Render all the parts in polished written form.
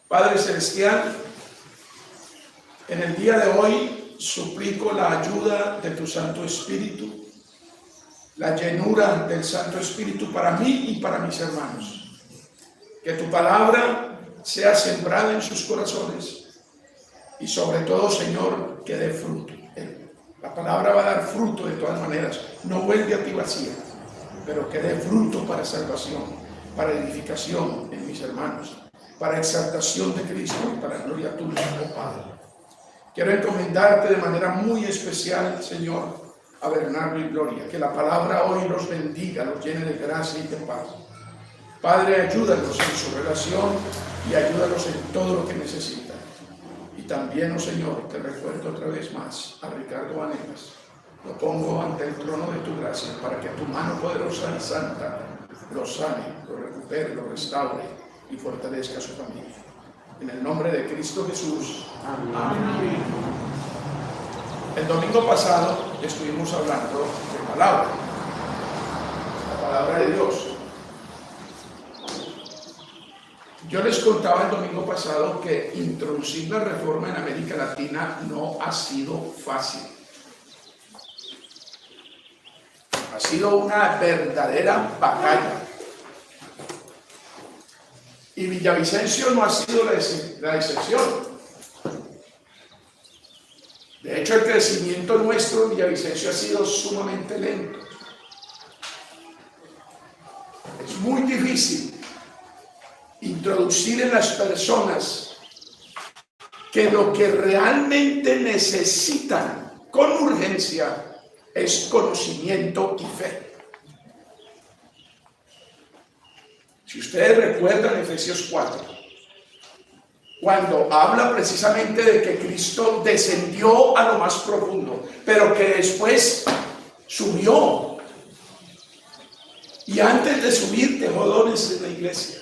Padre Celestial, en el día de hoy suplico la ayuda de tu Santo Espíritu, la llenura del Santo Espíritu para mí y para mis hermanos. Que tu palabra sea sembrada en sus corazones y sobre todo, Señor, que dé fruto. La palabra va a dar fruto de todas maneras, no vuelve a ti vacía, pero que dé fruto para salvación, para edificación en mis hermanos, para exaltación de Cristo y para gloria tuya, oh Padre. Quiero encomendarte de manera muy especial, Señor, a Bernardo y Gloria, que la palabra hoy los bendiga, los llene de gracia y de paz. Padre, ayúdalos en su relación y ayúdalos en todo lo que necesitan. Y también, oh Señor, te recuerdo otra vez más a Ricardo Vanegas. Lo pongo ante el trono de tu gracia para que tu mano poderosa y santa lo sane, lo recupere, lo restaure y fortalezca a su familia. En el nombre de Cristo Jesús. Amén. El domingo pasado estuvimos hablando de palabra, la palabra de Dios. Yo les contaba el domingo pasado que introducir la reforma en América Latina no ha sido fácil. Ha sido una verdadera batalla. Y Villavicencio no ha sido la excepción. De hecho, el crecimiento nuestro en Villavicencio ha sido sumamente lento. Es muy difícil introducir en las personas que lo que realmente necesitan con urgencia es conocimiento y fe. Si ustedes recuerdan Efesios 4, cuando habla precisamente de que Cristo descendió a lo más profundo, pero que después subió, y antes de subir dejó dones en la iglesia.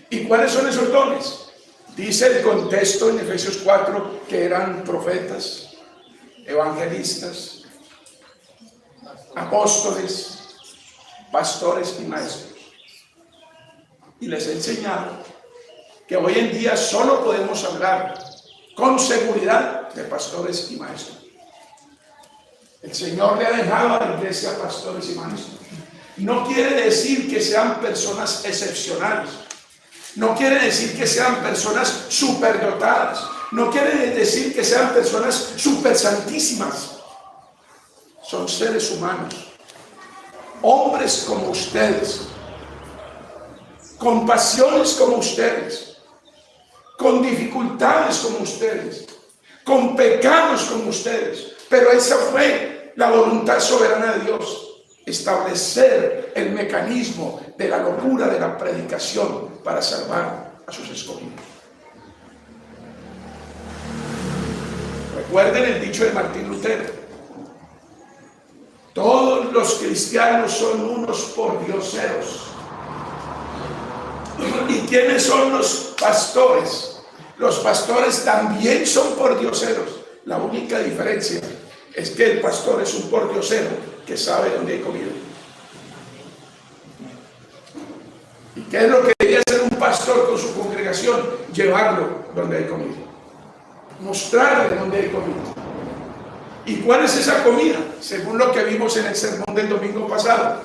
¿Y cuáles son esos dones? Dice el contexto en Efesios 4 que eran profetas, evangelistas, apóstoles, pastores y maestros. Y les he enseñado que hoy en día solo podemos hablar con seguridad de pastores y maestros. El Señor le ha dejado a la iglesia pastores y maestros. No quiere decir que sean personas excepcionales. No quiere decir que sean personas superdotadas. No quiere decir que sean personas supersantísimas. Son seres humanos, hombres como ustedes, con pasiones como ustedes, con dificultades como ustedes, con pecados como ustedes. Pero esa fue la voluntad soberana de Dios. Establecer el mecanismo de la locura de la predicación para salvar a sus escogidos. Recuerden el dicho de Martín Lutero: todos los cristianos son unos pordioseros. ¿Y quiénes son los pastores? Los pastores también son pordioseros. La única diferencia es que el pastor es un pordiosero que sabe dónde hay comida. ¿Y qué es lo que debía hacer un pastor con su congregación? Llevarlo donde hay comida, mostrarle dónde hay comida. ¿Y cuál es esa comida? Según lo que vimos en el sermón del domingo pasado,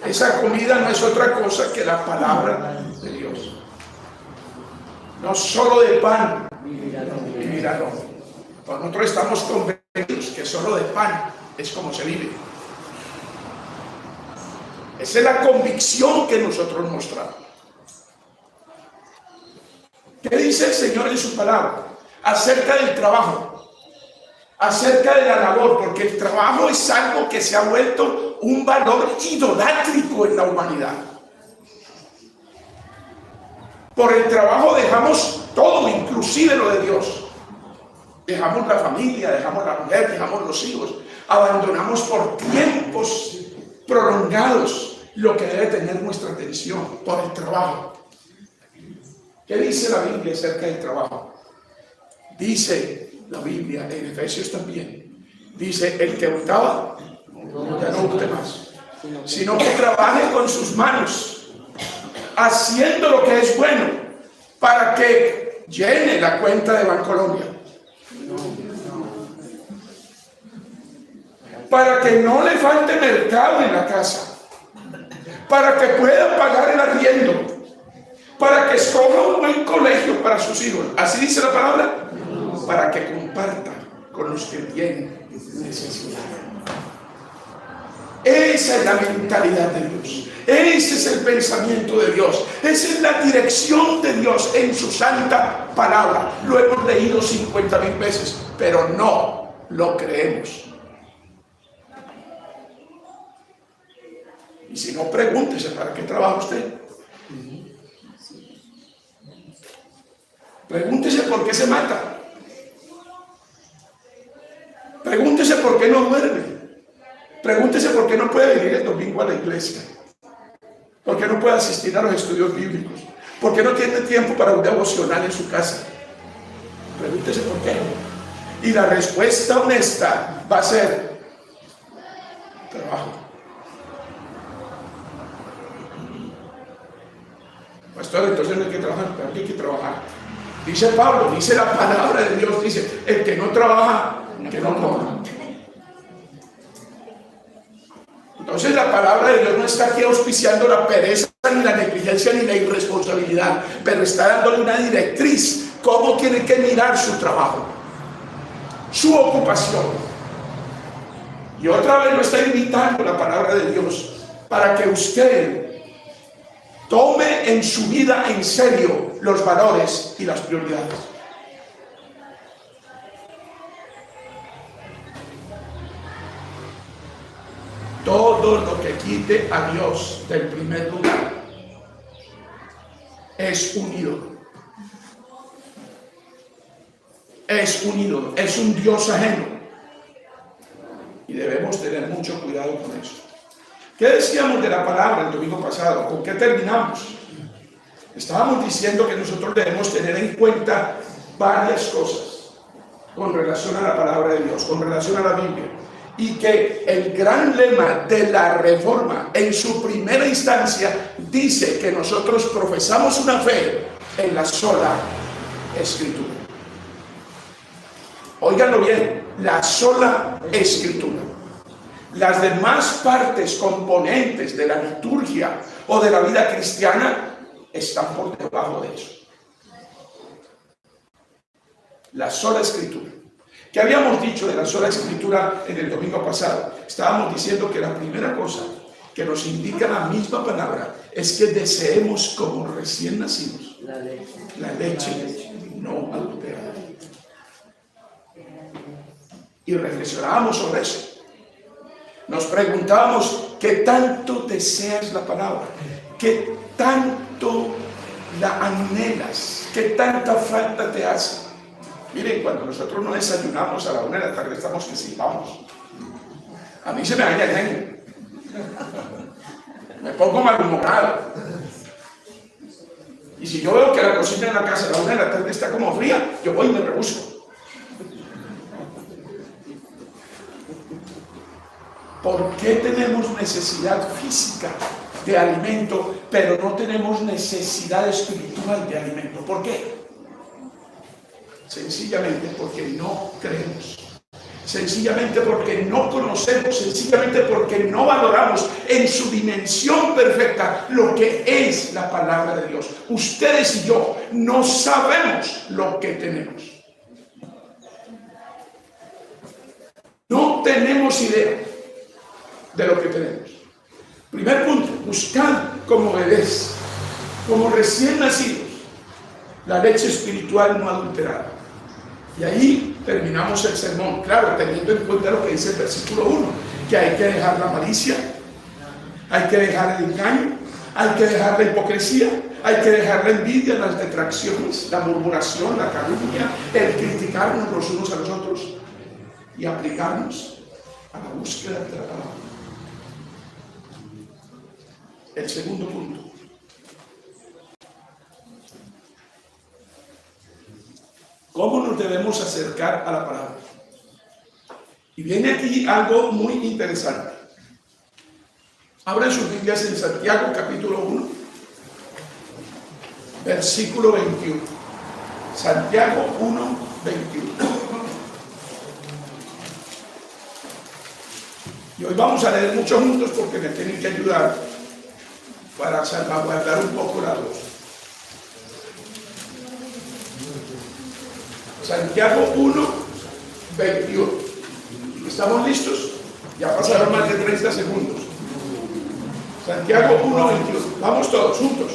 esa comida no es otra cosa que la palabra de Dios. No solo de pan vivirán. Nosotros estamos convencidos que solo de pan es como se vive. Esa es la convicción que nosotros mostramos. ¿Qué dice el Señor en su palabra? Acerca del trabajo, acerca de la labor, porque el trabajo es algo que se ha vuelto un valor idolátrico en la humanidad. Por el trabajo dejamos todo, inclusive lo de Dios. Dejamos la familia, dejamos la mujer, dejamos los hijos. Abandonamos por tiempos prolongados lo que debe tener nuestra atención por el trabajo. ¿Qué dice la Biblia acerca del trabajo? Dice la Biblia, en Efesios también, dice: el que hurtaba, ya no hurte más, sino que trabaje con sus manos, haciendo lo que es bueno, para que llene la cuenta de Bancolombia, para que no le falte mercado en la casa, para que pueda pagar el arriendo, para que escoja un buen colegio para sus hijos. ¿Así dice la palabra? Para que comparta con los que tienen necesidad. Esa es la mentalidad de Dios. Ese es el pensamiento de Dios. Esa es la dirección de Dios en su santa palabra. Lo hemos leído 50,000 veces, pero no lo creemos. Y si no, pregúntese, ¿para qué trabaja usted? Pregúntese por qué se mata. Pregúntese por qué no duerme. Pregúntese por qué no puede venir el domingo a la iglesia. ¿Por qué no puede asistir a los estudios bíblicos? ¿Por qué no tiene tiempo para un devocional en su casa? Pregúntese por qué. Y la respuesta honesta va a ser trabajo. Pastor, entonces no hay que trabajar, pero aquí hay que trabajar. Dice Pablo, dice la palabra de Dios, dice, el que no trabaja, que no coma. Entonces la palabra de Dios no está aquí auspiciando la pereza, ni la negligencia, ni la irresponsabilidad, pero está dándole una directriz, cómo tiene que mirar su trabajo, su ocupación. Y otra vez lo está invitando la palabra de Dios, para que usted tome en su vida en serio los valores y las prioridades. Todo lo que quite a Dios del primer lugar es un ídolo. Es un ídolo, es un Dios ajeno. Y debemos tener mucho cuidado con eso. ¿Qué decíamos de la palabra el domingo pasado? ¿Con qué terminamos? Estábamos diciendo que nosotros debemos tener en cuenta varias cosas con relación a la palabra de Dios, con relación a la Biblia. Y que el gran lema de la Reforma, en su primera instancia, dice que nosotros profesamos una fe en la sola Escritura. Óiganlo bien, la sola Escritura. Las demás partes, componentes de la liturgia o de la vida cristiana están por debajo de eso. La sola Escritura. ¿Qué habíamos dicho de la sola Escritura en el domingo pasado? Estábamos diciendo que la primera cosa que nos indica la misma palabra es que deseemos como recién nacidos la leche no adulterada. Y reflexionábamos sobre eso. Nos preguntábamos qué tanto deseas la palabra, qué tanto la anhelas, qué tanta falta te hace. Miren, cuando nosotros no desayunamos a la 1 de la tarde, estamos que sí, vamos. A mí se me daña el genio. Me pongo malhumorado. Y si yo veo que la cocina en la casa a la 1 de la tarde está como fría, yo voy y me rebusco. ¿Por qué tenemos necesidad física de alimento, pero no tenemos necesidad espiritual de alimento? ¿Por qué? Sencillamente porque no creemos, sencillamente porque no conocemos, sencillamente porque no valoramos en su dimensión perfecta lo que es la palabra de Dios. Ustedes y yo no sabemos lo que tenemos. No tenemos idea de lo que tenemos. Primer punto, buscar como bebés, como recién nacidos, la leche espiritual no adulterada. Y ahí terminamos el sermón, claro, teniendo en cuenta lo que dice el versículo 1, que hay que dejar la malicia, hay que dejar el engaño, hay que dejar la hipocresía, hay que dejar la envidia, las detracciones, la murmuración, la calumnia, el criticarnos los unos a los otros y aplicarnos a la búsqueda de la palabra. El segundo punto. ¿Cómo nos debemos acercar a la palabra? Y viene aquí algo muy interesante. Abran sus Biblias en Santiago capítulo 1. versículo 21. Santiago 1, 21. Y hoy vamos a leer muchos juntos porque me tienen que ayudar para salvaguardar un poco la voz. Santiago 1, 21. ¿Estamos listos? Ya pasaron más de 30 segundos. Santiago 1, 21. Vamos todos juntos.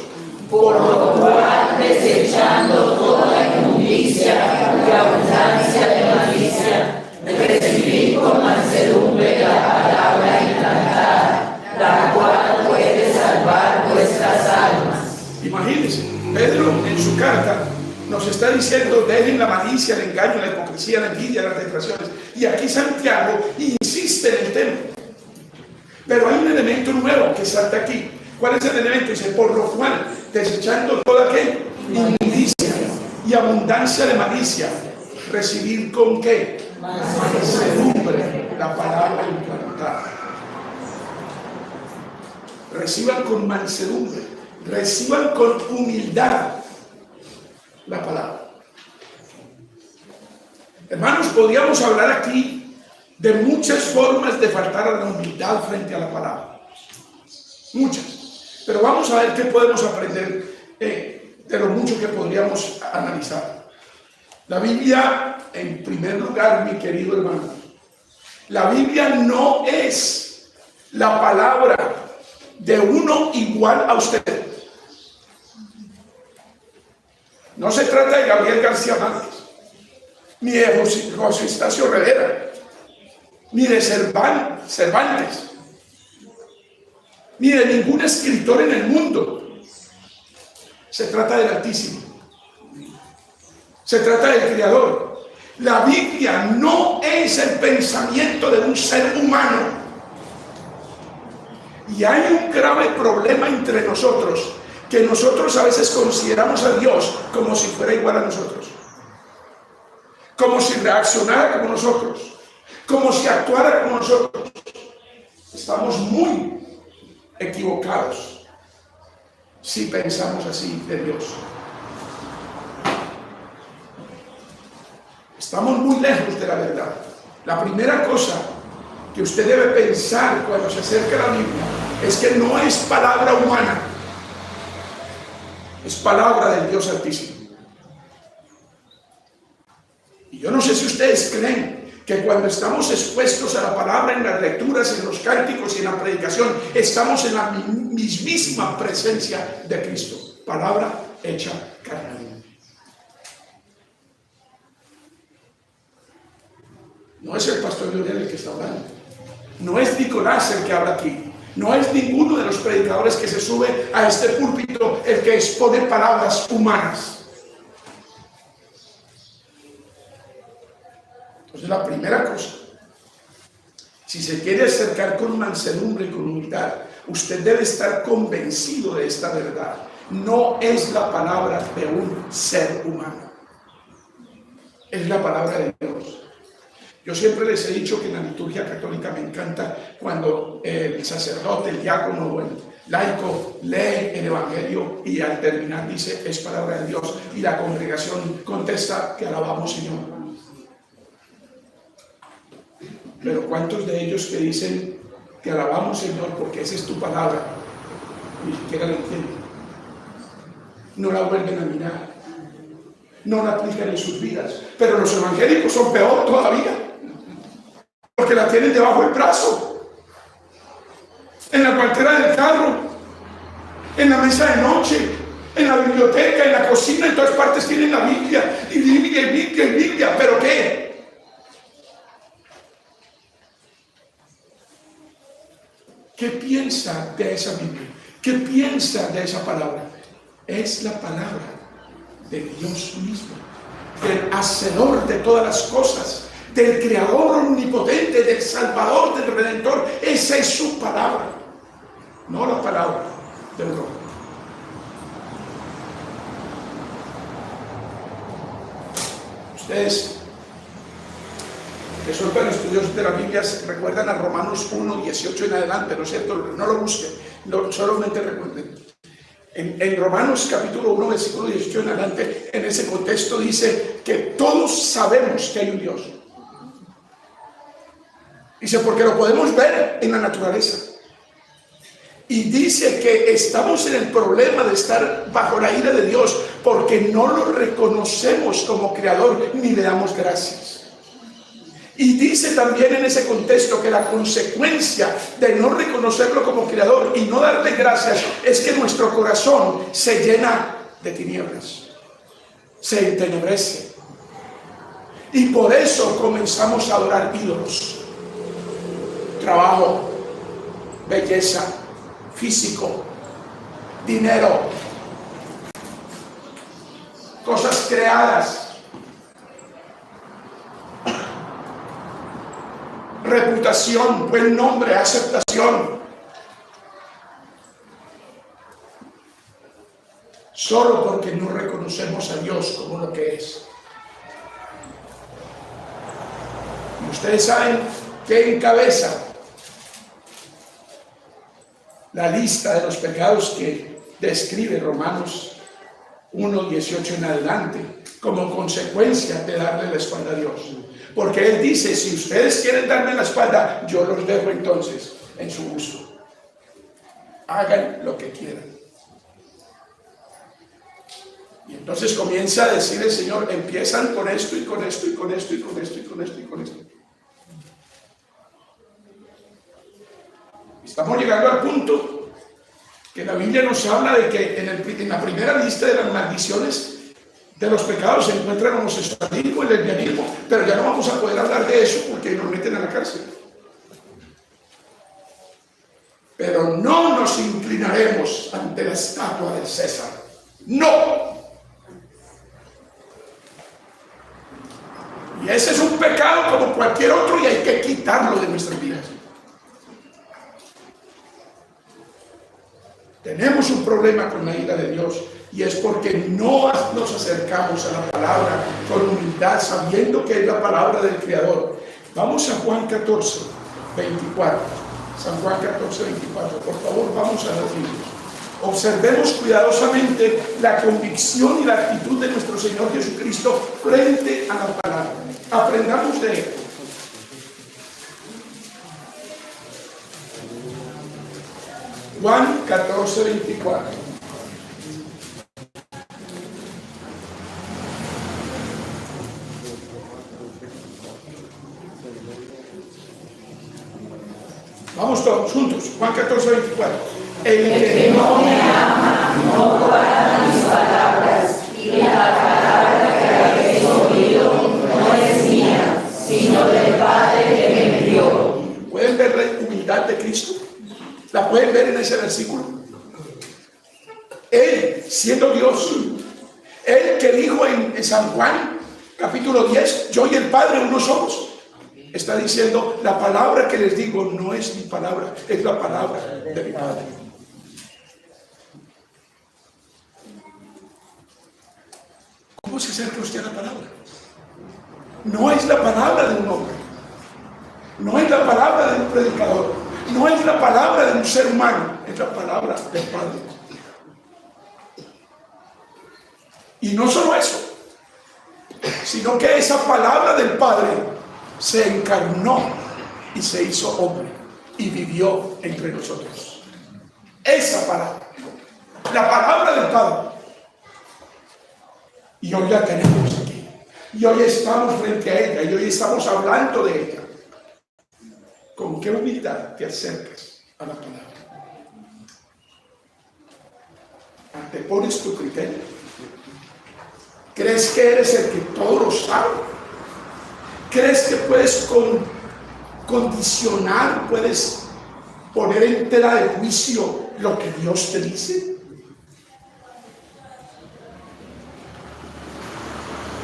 Por lo cual, desechando toda inmundicia y abundancia de malicia, recibid con mansedumbre la palabra implantada, la cual puede salvar vuestras almas. Imagínense, Pedro en su carta nos está diciendo: dejen la malicia, el engaño, la hipocresía, la envidia, las tentaciones. Y aquí Santiago insiste en el tema. Pero hay un elemento nuevo que salta aquí. ¿Cuál es el elemento? Dice: por lo cual, desechando toda ¿qué? Inmundicia y abundancia de malicia, recibir con ¿qué? Mansedumbre la palabra implantada. Reciban con mansedumbre, reciban con humildad la palabra. Hermanos, podríamos hablar aquí de muchas formas de faltar a la humildad frente a la palabra. Muchas. Pero vamos a ver qué podemos aprender de lo mucho que podríamos analizar. La Biblia, en primer lugar, mi querido hermano, la Biblia no es la palabra de uno igual a usted. No se trata de Gabriel García Márquez, ni de José Estacio Rivera, ni de Cervantes, ni de ningún escritor en el mundo. Se trata del Altísimo. Se trata del Creador. La Biblia no es el pensamiento de un ser humano. Y hay un grave problema entre nosotros, que nosotros a veces consideramos a Dios como si fuera igual a nosotros, como si reaccionara como nosotros, como si actuara como nosotros. Estamos muy equivocados si pensamos así de Dios. Estamos muy lejos de la verdad. La primera cosa que usted debe pensar cuando se acerca a la Biblia es que no es palabra humana, es palabra del Dios Altísimo. Y yo no sé si ustedes creen que cuando estamos expuestos a la palabra en las lecturas, en los cánticos y en la predicación, estamos en la mismísima presencia de Cristo, palabra hecha carne. No es el pastor Leonel el que está hablando, no es Nicolás el que habla aquí, no es ninguno de los predicadores que se sube a este púlpito el que expone palabras humanas. Entonces, la primera cosa, si se quiere acercar con mansedumbre y con humildad, usted debe estar convencido de esta verdad. No es la palabra de un ser humano, es la palabra de Dios. Yo siempre les he dicho que en la liturgia católica me encanta cuando el sacerdote, el diácono o el laico lee el Evangelio y al terminar dice: es palabra de Dios, y la congregación contesta: te alabamos, Señor. Pero ¿cuántos de ellos que dicen: te alabamos, Señor, porque esa es tu palabra, ni siquiera la entienden? No la vuelven a mirar, no la aplican en sus vidas. Pero los evangélicos son peor todavía, porque la tienen debajo del brazo, en la guantera del carro, en la mesa de noche, en la biblioteca, en la cocina, en todas partes tienen la Biblia, y Biblia, y Biblia, y Biblia. ¿Pero qué? ¿Qué piensa de esa Biblia? ¿Qué piensa de esa palabra? Es la palabra de Dios mismo, del hacedor de todas las cosas, del Creador omnipotente, del Salvador, del Redentor. Esa es su palabra, no la palabra de un hombre. Ustedes que son tan estudiosos de la Biblia recuerdan a Romanos 1, 18 en adelante, ¿no es cierto? No lo busquen, solamente recuerden. En Romanos capítulo 1, versículo 18 en adelante, en ese contexto dice que todos sabemos que hay un Dios. Dice, porque lo podemos ver en la naturaleza. Y dice que estamos en el problema de estar bajo la ira de Dios porque no lo reconocemos como creador ni le damos gracias. Y dice también en ese contexto que la consecuencia de no reconocerlo como creador y no darle gracias es que nuestro corazón se llena de tinieblas, se entenebrece. Y por eso comenzamos a adorar ídolos. Trabajo, belleza, físico, dinero, cosas creadas, reputación, buen nombre, aceptación. Solo porque no reconocemos a Dios como lo que es. Y ustedes saben que encabeza la lista de los pecados que describe Romanos 1, 18 en adelante, como consecuencia de darle la espalda a Dios. Porque Él dice, si ustedes quieren darme la espalda, yo los dejo entonces en su gusto. Hagan lo que quieran. Y entonces comienza a decir el Señor, empiezan con esto y con esto y con esto y con esto y con esto y con esto. Estamos llegando al punto que la Biblia nos habla de que en la primera lista de las maldiciones de los pecados se encuentra el homosexualismo, el lesbianismo, pero ya no vamos a poder hablar de eso porque nos meten a la cárcel. Pero no nos inclinaremos ante la estatua del César. ¡No! Y ese es un pecado como cualquier otro y hay que quitarlo de nuestras vidas. Tenemos un problema con la ira de Dios y es porque no nos acercamos a la palabra con humildad, sabiendo que es la palabra del Creador. Vamos a Juan 14, 24. San Juan 14, 24. Por favor, vamos a los libros. Observemos cuidadosamente la convicción y la actitud de nuestro Señor Jesucristo frente a la palabra. Aprendamos de él. Juan 14, 24. Vamos todos juntos. Juan 14, 24. El que no me ama no guarda mis palabras, y la palabra que habéis oído no es mía, sino del Padre que me envió. ¿Pueden ver la humildad de Cristo? ¿La pueden ver en ese versículo? Él, siendo Dios, Él que dijo en San Juan, capítulo 10, yo y el Padre uno somos, está diciendo, la palabra que les digo no es mi palabra, es la palabra de mi Padre. ¿Cómo se acerca usted a la palabra? No es la palabra de un hombre, no es la palabra de un predicador, no es la palabra de un ser humano, es la palabra del Padre. Y no solo eso, sino que esa palabra del Padre se encarnó y se hizo hombre y vivió entre nosotros. Esa palabra, la palabra del Padre. Y hoy la tenemos aquí. Y hoy estamos frente a ella y hoy estamos hablando de ella. ¿Con qué humildad te acercas a la palabra? ¿Antepones tu criterio? ¿Crees que eres el que todo lo sabe? ¿Crees que puedes condicionar, puedes poner en tela de juicio lo que Dios te dice?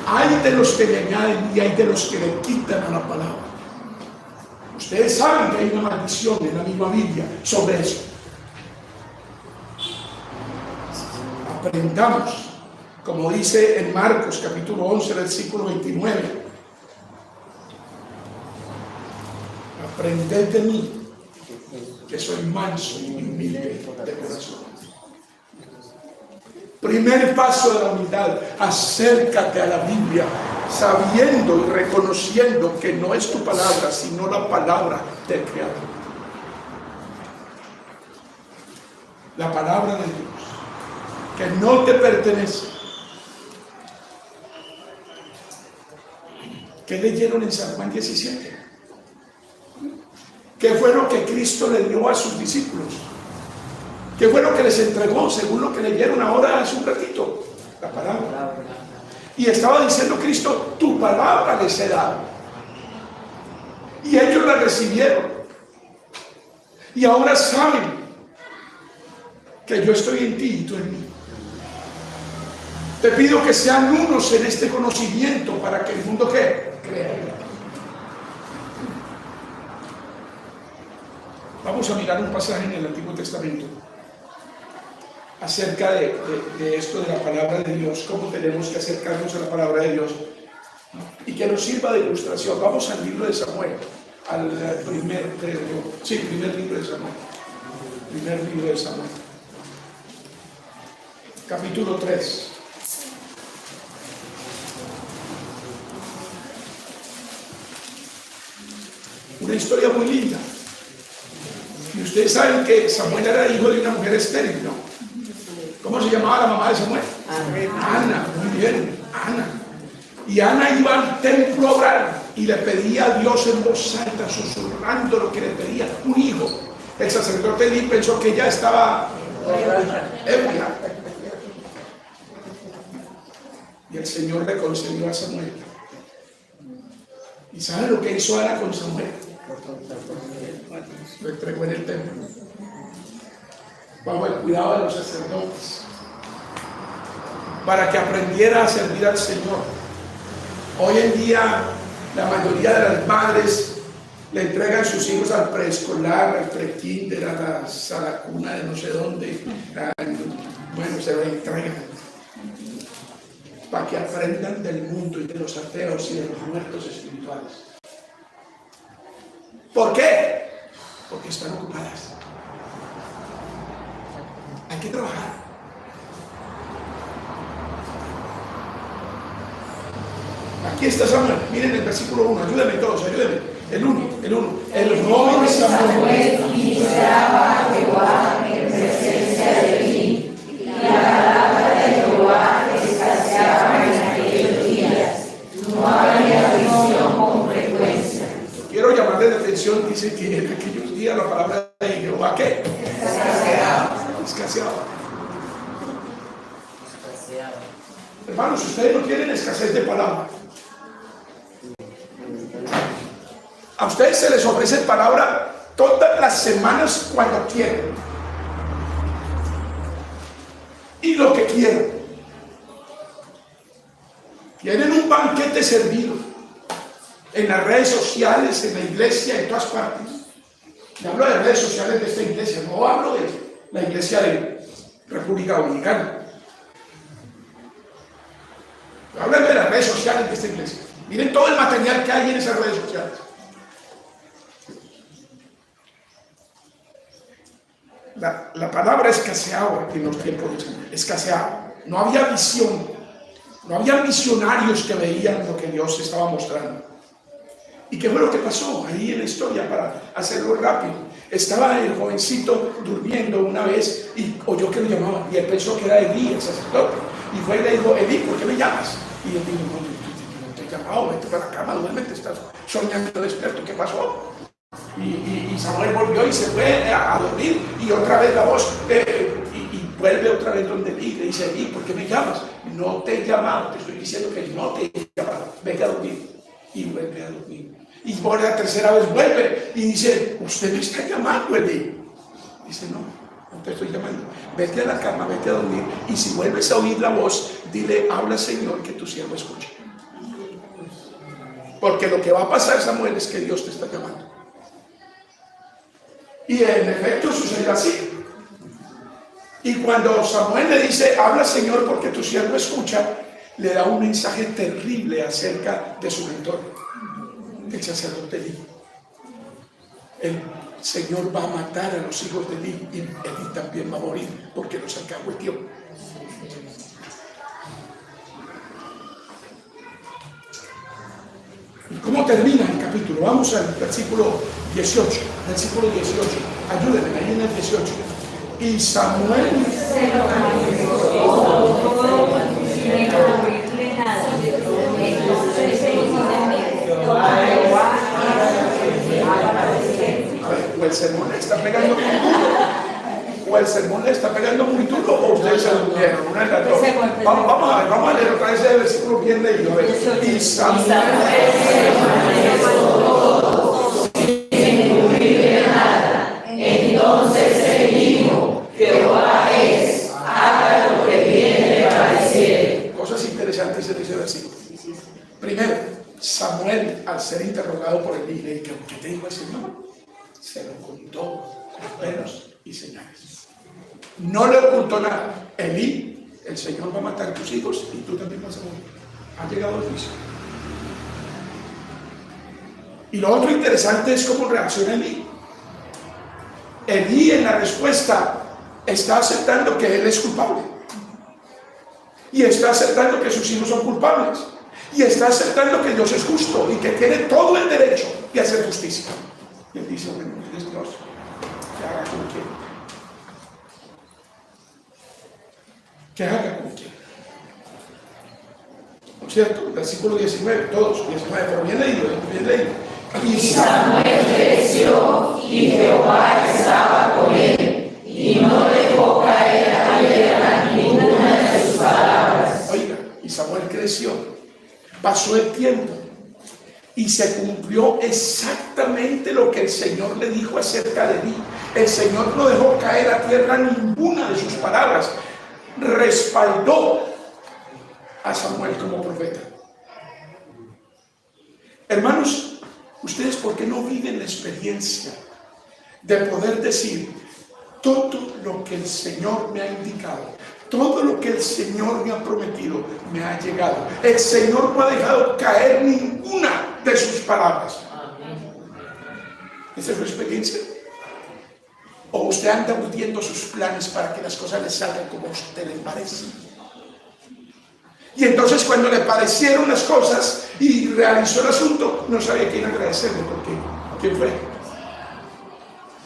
Hay de los que le añaden y hay de los que le quitan a la palabra. Ustedes saben que hay una maldición en la misma Biblia sobre eso. Aprendamos, como dice en Marcos capítulo 11, versículo 29. Aprended de mí, que soy manso y humilde de corazón. Primer paso de la humildad, acércate a la Biblia, sabiendo y reconociendo que no es tu palabra, sino la palabra del Creador. La palabra de Dios, que no te pertenece. ¿Qué leyeron en San Juan 17? ¿Qué fue lo que Cristo le dio a sus discípulos? ¿Qué fue lo que les entregó, según lo que leyeron ahora hace un ratito? La palabra. Y estaba diciendo Cristo, tu palabra les he dado. Y ellos la recibieron. Y ahora saben que yo estoy en ti y tú en mí. Te pido que sean unos en este conocimiento para que el mundo ¿qué? Crea. Vamos a mirar un pasaje en el Antiguo Testamento acerca de esto de la palabra de Dios, cómo tenemos que acercarnos a la palabra de Dios y que nos sirva de ilustración. Vamos al libro de Samuel, al primer libro de Samuel. Primer libro de Samuel. Capítulo 3. Una historia muy linda. Y ustedes saben que Samuel era hijo de una mujer estéril, ¿no? ¿Cómo se llamaba la mamá de Samuel? Ana, muy bien, Ana. Y Ana iba al templo a orar y le pedía a Dios en voz alta, susurrando lo que le pedía, un hijo. El sacerdote Elí pensó que ella estaba ebria. Y el Señor le concedió a Samuel. ¿Y saben lo que hizo Ana con Samuel? Lo entregó en el templo, bajo el cuidado de los sacerdotes, para que aprendiera a servir al Señor. Hoy en día la mayoría de las madres le entregan sus hijos al preescolar, al prekinder, a la cuna de no sé dónde. Bueno, se lo entregan para que aprendan del mundo y de los ateos y de los muertos espirituales. ¿Por qué? Porque están ocupadas. Hay que trabajar. Aquí está Samuel. Miren el versículo 1. Ayúdenme todos, ayúdenme. El 1. El joven Samuel ministraba a Jehová en presencia de Elí, y la palabra de Jehová escaseaba en aquellos días. No había visión con frecuencia. Quiero llamarle la atención, dice que en aquellos días la palabra de Jehová, ¿qué? Escaseaba. Hermanos, ustedes no tienen escasez de palabra. A ustedes se les ofrece palabra todas las semanas cuando quieren. Y lo que quieran. Tienen un banquete servido. En las redes sociales, en la iglesia, en todas partes. Y hablo de redes sociales de esta iglesia, no hablo de la iglesia de República Dominicana. Hablo de las redes sociales de esta iglesia. Miren todo el material que hay en esas redes sociales. La palabra escaseaba en los tiempos de Samuel. Escaseaba. No había visión. No había visionarios que veían lo que Dios estaba mostrando. ¿Y qué fue lo que pasó ahí en la historia? Para hacerlo rápido, estaba el jovencito durmiendo una vez y oyó que lo llamaban y él pensó que era Elí, el sacerdote, y fue y le dijo: Elí, ¿por qué me llamas? Y él dijo: no te he llamado, vete para la cama, duérmete, estás soñando despierto, ¿qué pasó? Y Samuel volvió y se fue a dormir, y otra vez la voz y vuelve otra vez donde Elí, le dice: Elí, ¿por qué me llamas? No te he llamado, te estoy diciendo que no te he llamado, vete a dormir. Y vuelve a dormir. Y por la tercera vez vuelve y dice: usted me está llamando, Elí. Dice: no te estoy llamando, vete a la cama, vete a dormir, y si vuelves a oír la voz, dile: habla, Señor, que tu siervo escuche. Porque lo que va a pasar, Samuel, es que Dios te está llamando. Y en efecto sucedió así. Y cuando Samuel le dice: habla, Señor, porque tu siervo escucha, le da un mensaje terrible acerca de su mentor, el sacerdote Elí. El Señor va a matar a los hijos de Elí, y Elí también va a morir porque los alcahueteó. ¿Cómo termina el capítulo? Vamos al versículo 18. Versículo 18. Ayúdenme ahí en el 18. Y Samuel se lo manifestó todo sin encubrirle nada. Entonces se hizo Jehová o el sermón le está pegando muy duro, o el sermón le está pegando muy duro, o ustedes se durmieron, una de las dos. Vamos a leer otra vez el versículo bien leído. A ver. Y Samuel sin encubrirle nada. Entonces se dijo: Jehová es, haga lo que bien le pareciere. Cosas interesantes en ese versículo. Primero, Samuel, al ser interrogado por Elí, le dijo: ¿qué te dijo el Señor? Se lo contó con pelos y señales. No le ocultó nada. Elí, el Señor va a matar a tus hijos y tú también vas a morir. Ha llegado el juicio. Y lo otro interesante es cómo reacciona Elí. Elí en la respuesta está aceptando que él es culpable. Y está aceptando que sus hijos son culpables. Y está aceptando que Dios es justo y que tiene todo el derecho de hacer justicia. Y él dice: bueno, es Dios, que haga como quiera. Que haga como quiera. ¿No es cierto? Versículo 19, todos, 19, pero bien leído, bien leído. Y Samuel creció y Jehová estaba con él y no dejó caer a tierra ninguna de sus palabras. Oiga, y Samuel creció, pasó el tiempo y se cumplió exactamente lo que el Señor le dijo acerca de mí. El Señor no dejó caer a tierra ninguna de sus palabras, respaldó a Samuel como profeta. Hermanos, ¿ustedes por qué no viven la experiencia de poder decir: todo lo que el Señor me ha indicado, todo lo que el Señor me ha prometido, me ha llegado? El Señor no ha dejado caer ninguna de sus palabras. ¿Esa es su experiencia? ¿O usted anda hundiendo sus planes para que las cosas le salgan como a usted le parece? Y entonces, cuando le parecieron las cosas y realizó el asunto, no sabía a quién agradecerle, porque ¿quién fue?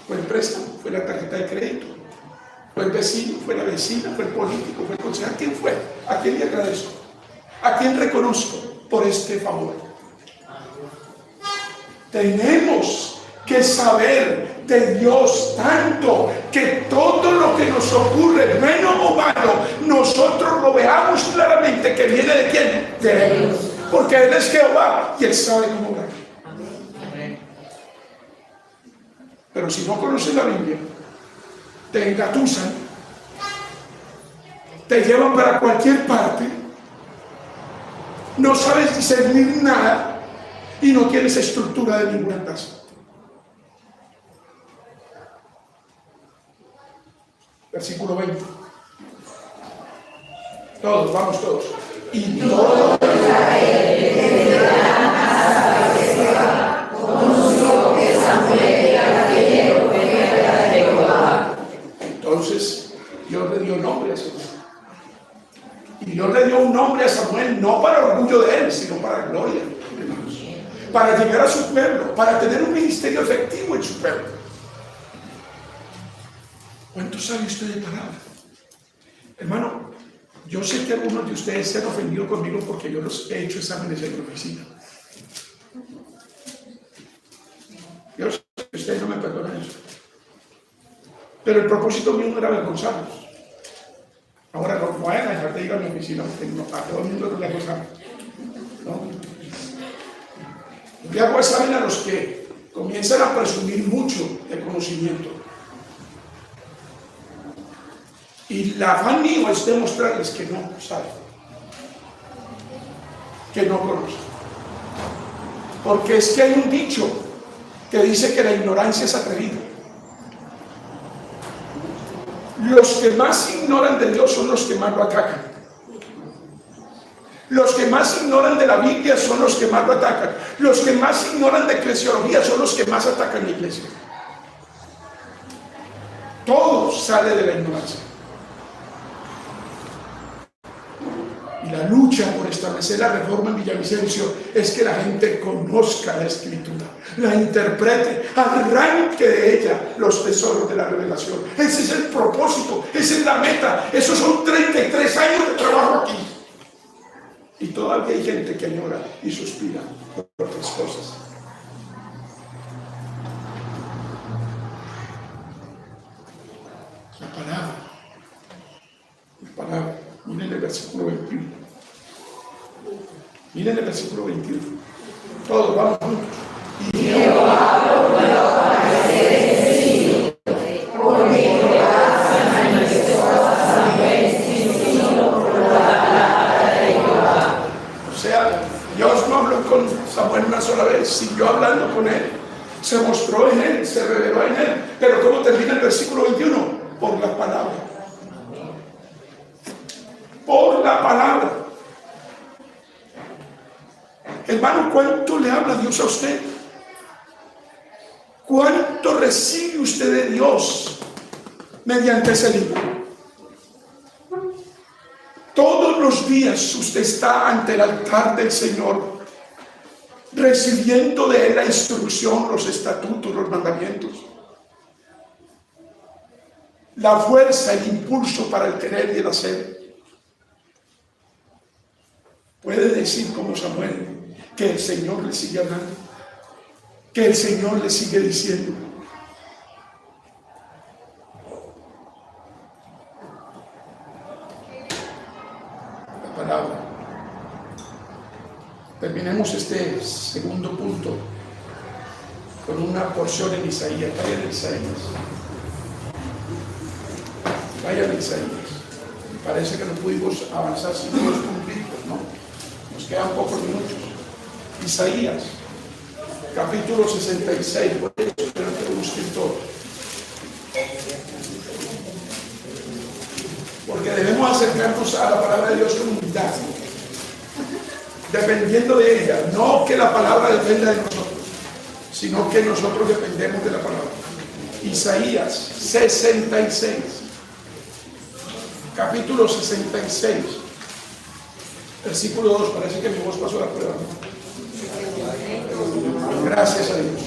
Fue el préstamo, fue la tarjeta de crédito, fue el vecino, fue la vecina, fue el político, fue el concejal. ¿Quién fue? ¿A quién le agradezco? ¿A quién reconozco por este favor? Tenemos que saber de Dios tanto que todo lo que nos ocurre, bueno o malo, nosotros lo veamos claramente que viene de quién, de Dios, porque Él es Jehová y Él sabe cómo obrar. Pero si no conoces la Biblia, te engatusan, te llevan para cualquier parte, no sabes discernir nada y no tienes estructura de ninguna clase. Versículo 20. Todos, vamos todos. Y todo Israel conoció que Samuel era fiel profeta de Jehová. Entonces Dios le dio nombre a Samuel. Y Dios le dio un nombre a Samuel no para orgullo de él, sino para gloria, hermanos. Para llegar a su pueblo, para tener un ministerio efectivo en su pueblo. ¿Cuánto sabe usted de palabra? Hermano, yo sé que algunos de ustedes se han ofendido conmigo porque yo los he hecho exámenes en la oficina. Yo sé que ustedes no me perdonan eso. Pero el propósito mío no era avergonzarlos. Ahora no vayan a dejar de ir a mi oficina, porque a todo el mundo no le hago examen. ¿No? Le hago examen a los que comienzan a presumir mucho de conocimiento. Y la afán mío es demostrarles que no saben, que no conocen. Porque es que hay un dicho que dice que la ignorancia es atrevida. Los que más ignoran de Dios son los que más lo atacan. Los que más ignoran de la Biblia son los que más lo atacan. Los que más ignoran de eclesiología son los que más atacan la iglesia. Todo sale de la ignorancia. Y la lucha por establecer la reforma en Villavicencio es que la gente conozca la Escritura, la interprete, arranque de ella los tesoros de la revelación. Ese es el propósito, esa es la meta. Esos son 33 años de trabajo aquí. Y todavía hay gente que añora y suspira por otras cosas. La palabra. Miren el versículo 21. Miren el versículo 21. Todos vamos juntos. Y Jehová procuró aparecer en porque Jehová se manifestó a Samuel sin por la palabra de Jehová. O sea, Dios no habló con Samuel una sola vez, siguió hablando con él. Se mostró en él, se reveló en él. Pero ¿cómo termina el versículo 21? Por la palabra. Por la palabra. Hermano, ¿cuánto le habla Dios a usted? ¿Cuánto recibe usted de Dios mediante ese libro? Todos los días usted está ante el altar del Señor, recibiendo de Él la instrucción, los estatutos, los mandamientos, la fuerza, el impulso para el querer y el hacer. Puede decir como Samuel que el Señor le sigue hablando, que el Señor le sigue diciendo. La palabra. Terminemos este segundo punto con una porción en Isaías. Vayan a Isaías. Vayan a Isaías. Parece que no pudimos avanzar sin los conflictos, ¿no? Nos quedan pocos minutos. Isaías, capítulo 66. Voy a esperar que lo busquen todos. Porque debemos acercarnos a la palabra de Dios con humildad, dependiendo de ella. No que la palabra dependa de nosotros, sino que nosotros dependemos de la palabra. Isaías 66. Capítulo 66, versículo 2, parece que mi voz pasó la prueba. Gracias a Dios.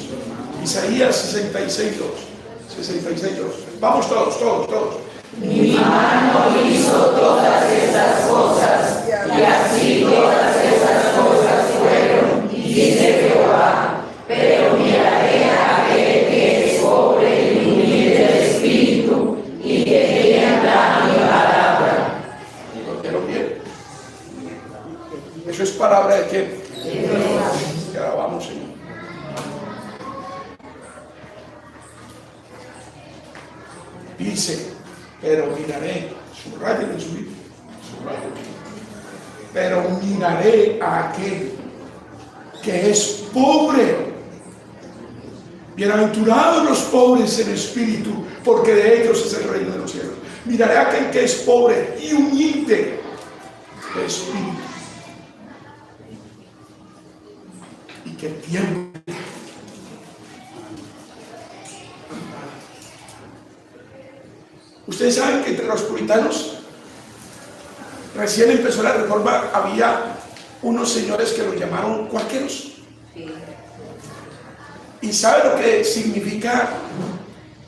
Isaías 66, 2. 66, 2. Vamos todos. Mi mano hizo todas estas cosas, y así todas estas cosas fueron, dice Jehová. Pero miraré a aquel que es pobre y humilde de espíritu, y que tiembla mi palabra. ¿Lo bien? Eso es palabra de quién? Que alabamos, Señor. Dice, pero miraré, subrayen en su Biblia, pero miraré a aquel que es pobre. Bienaventurados los pobres en espíritu, porque de ellos es el reino de los cielos. Miraré a aquel que es pobre y humilde de espíritu, y que tiembla. Ustedes saben que entre los puritanos, recién empezó la reforma, había unos señores que los llamaron cuáqueros. ¿Y sabe lo que significa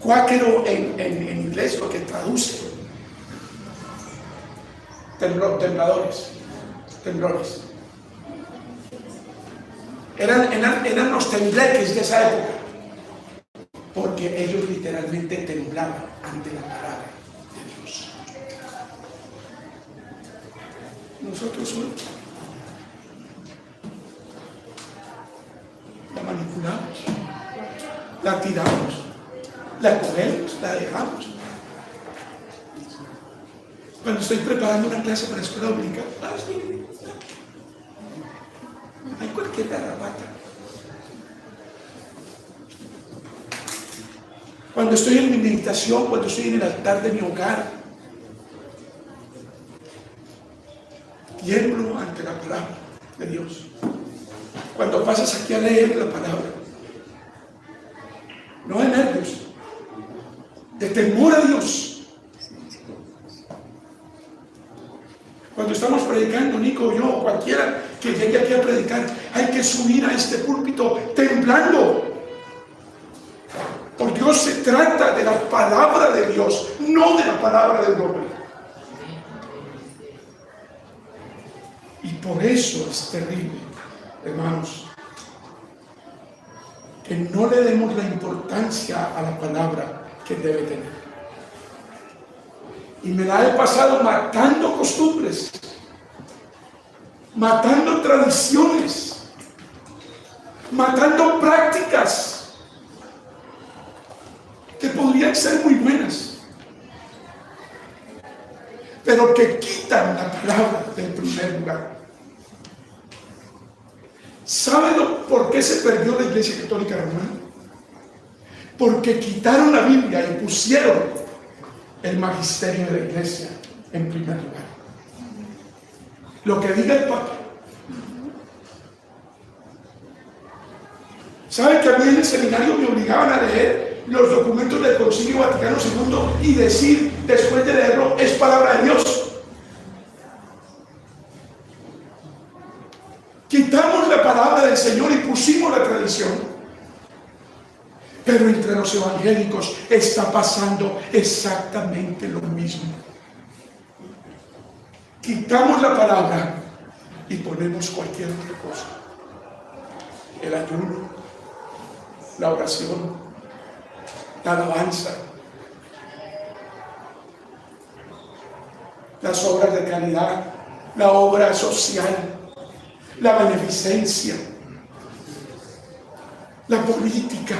cuáquero en inglés? Lo que traduce: temblores. Eran los tembleques de esa época, porque ellos literalmente temblaban ante la palabra de Dios. Nosotros hoy la manipulamos, la tiramos, la cogemos, la dejamos. Cuando estoy preparando una clase para la escuela dominical, hay cualquier garrapata. Cuando estoy en mi meditación, cuando estoy en el altar de mi hogar, tiemblo ante la palabra de Dios. Cuando pasas aquí a leer la palabra, no de nervios, de temor a Dios. Cuando estamos predicando, Nico, yo, cualquiera que llegue aquí a predicar, hay que subir a este púlpito temblando. Por Dios se trata de la palabra de Dios, no de la palabra del hombre. Y por eso es terrible, hermanos, que no le demos la importancia a la palabra que debe tener. Y me la he pasado matando costumbres, matando tradiciones, matando prácticas que podrían ser muy buenas, pero que quitan la palabra del primer lugar. ¿Saben por qué se perdió la Iglesia Católica Romana? Porque quitaron la Biblia y pusieron el magisterio de la Iglesia en primer lugar. Lo que diga el Papa. ¿Saben que a mí en el seminario me obligaban a leer los documentos del Concilio Vaticano II y decir, después de leerlo, es palabra de Dios? Quitamos la palabra del Señor y pusimos la tradición. Pero entre los evangélicos está pasando exactamente lo mismo. Quitamos la palabra y ponemos cualquier otra cosa. El ayuno, la oración, la alabanza, las obras de caridad, la obra social, la beneficencia, la política.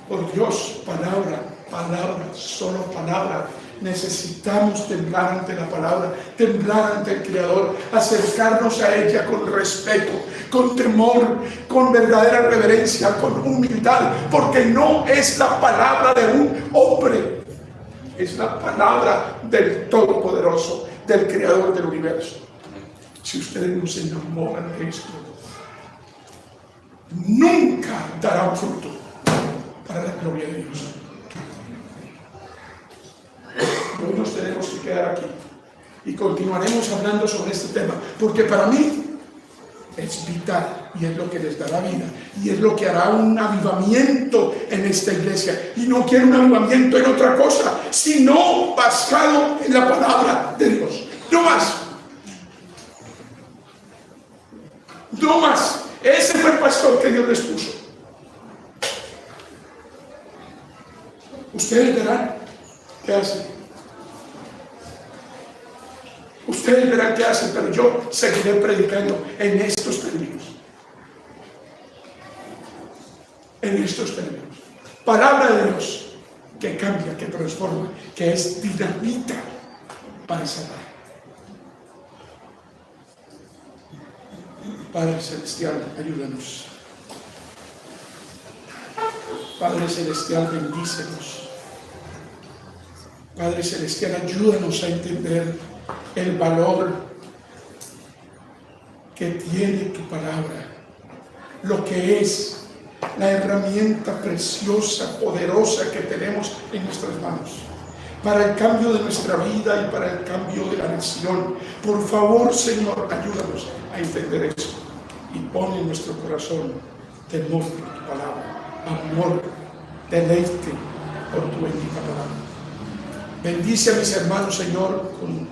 Por Dios, palabra, palabra, solo palabra. Necesitamos temblar ante la palabra, temblar ante el Creador, acercarnos a ella con respeto, con temor, con verdadera reverencia, con humildad, porque no es la palabra de un hombre, es la palabra del Todopoderoso, del Creador del universo. Si ustedes no se enamoran de esto, nunca dará un fruto para la gloria de Dios. Hoy nos tenemos que quedar aquí y continuaremos hablando sobre este tema, porque para mí es vital y es lo que les dará vida y es lo que hará un avivamiento en esta iglesia. Y no quiero un avivamiento en otra cosa, sino basado en la palabra de Dios. No más. No más. Ese fue el pastor que Dios les puso. Ustedes verán qué hacen. Ustedes verán qué hacen, pero yo seguiré predicando en estos términos. En estos términos. Palabra de Dios que cambia, que transforma, que es dinamita para salvar. Padre Celestial, ayúdanos. Padre Celestial, bendícenos. Padre Celestial, ayúdanos a entender el valor que tiene tu palabra, lo que es la herramienta preciosa, poderosa que tenemos en nuestras manos para el cambio de nuestra vida y para el cambio de la nación. Por favor, Señor, ayúdanos a entender eso y pon en nuestro corazón temor por tu palabra, amor, deleite por tu bendita palabra. Bendice a mis hermanos, Señor, con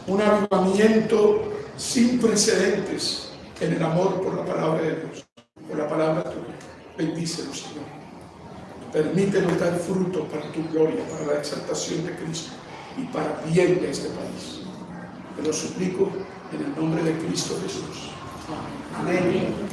un avivamiento sin precedentes en el amor por la palabra de Dios, por la palabra tuya. Bendícelos, Señor. Permítenos dar fruto para tu gloria, para la exaltación de Cristo y para bien de este país. Te lo suplico en el nombre de Cristo Jesús. Amén. Amén.